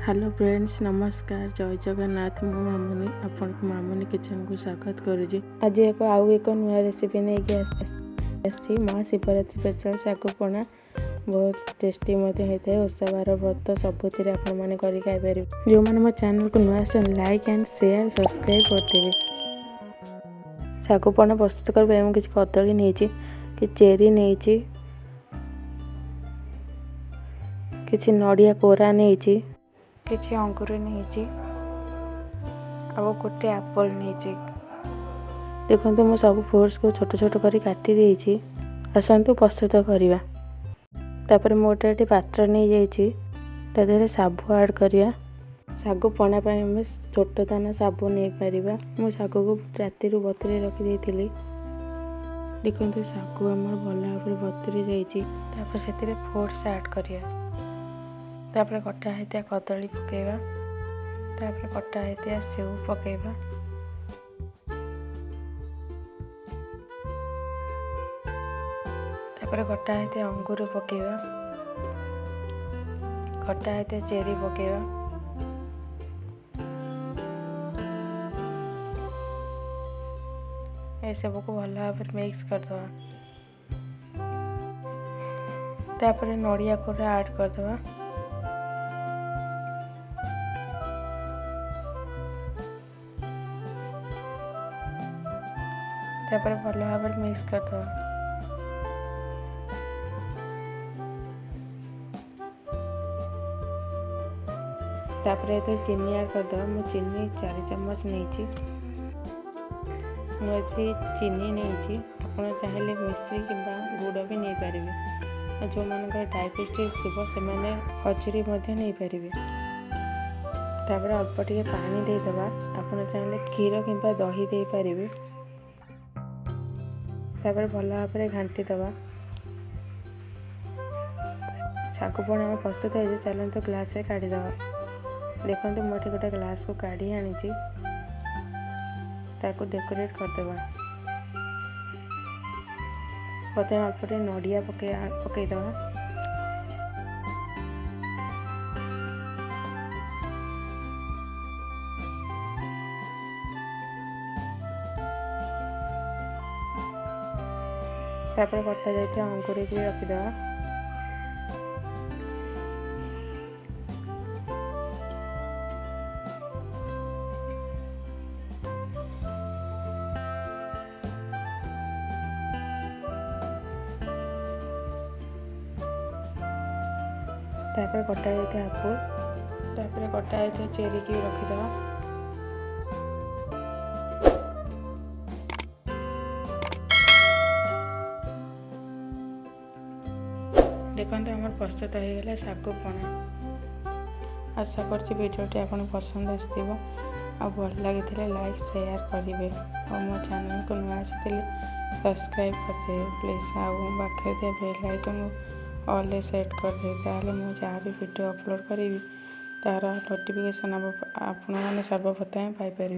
Hello friends, नमस्कार, जय जगन्नाथ। मो मामुनी आपण मामुनी किचन को स्वागत करुँची। आज एक नुआ रेसिपी नहीं महाशिवरात्रि स्पेशल शागुपणा बहुत टेस्टी होता है। ओषावार व्रत सबुथ आपने खाईपर। जो मैंने मो चैनल को नुआ लाइक एंड शेयर सब्सक्राइब करदेवे। शागुपणा प्रस्तुत करने किसी कदली नहीं कि चेरी नहीं किसी नड़िया कोरा नहीं किसी अंगूर नहीं आ गोटे एप्पल नहीं। देखो मु सब फ्रूट्स को छोट छोट कर काटी देछि। आसतु प्रस्तुत करवा। तापर मोटे गोटे पात्र नहीं जाइए साबु ऐड करिया। सागु पणा आम छोट दाना साबु नहीं पारिबा। मु सागु को राति बतुरे रखी देती। देखो सागु आम भल भाव बतुरी जाइए। से फ्रूट्स ऐड करिया। तापर कटा होता कदली पकेवा। तापर कटा होता सेव पकेवा। तापर कटा होता अंगूर पकेवा। कटा होता चेरी पकेवा। ये सब को भल भाव मिक्स करदवा। तापर नड़िया कोरा ऐड करदवा। तापर भल भाव मिक्स करदवा। तापर ये चीनी ऐड करदवा। मु चीनी 4 चम्मच नहीं। मुझे चीनी नहीं। आप चाहिए मिश्री कि गुड़ भी नहीं पारे। जो मान डायबिटीज थी से खजूरी नहीं पारे। तापर अल्प टे पानी देदवा। आप चाहिए क्षीर कि दही दे पारे। तापर भल भाव घाटी दवा। शागुपणा प्रस्तुत हो। चलते ग्लास काढ़ीदवा। देखो मुझे गोटे ग्लास को काढ़ी आनी डेकोरेट करदेवा। प्रथम अल्प नड़िया पकईदवा। तापर कटा जाइए अंगूर भी रखीदवा। तापर कटा जाइए एप्पल। तापर कटा जाइए चेरी की रखीदवा। देखो आम प्रस्तुत हो गला शागुपणा। आशा करछि वीडियोटी आपन पसंद आसथिबो। आ भल लगी लाइक शेयर करेंगे। और मो चैनल को नुआ आसी सब्सक्राइब करदे प्लीज। पाखे दिया बेल आइकन ऑल सेट करदे। ताहले मु जहाँ भी वीडियो अपलोड करी तार नोटिफिकेशन आपण मैंने सर्वप्रथम पाइपर।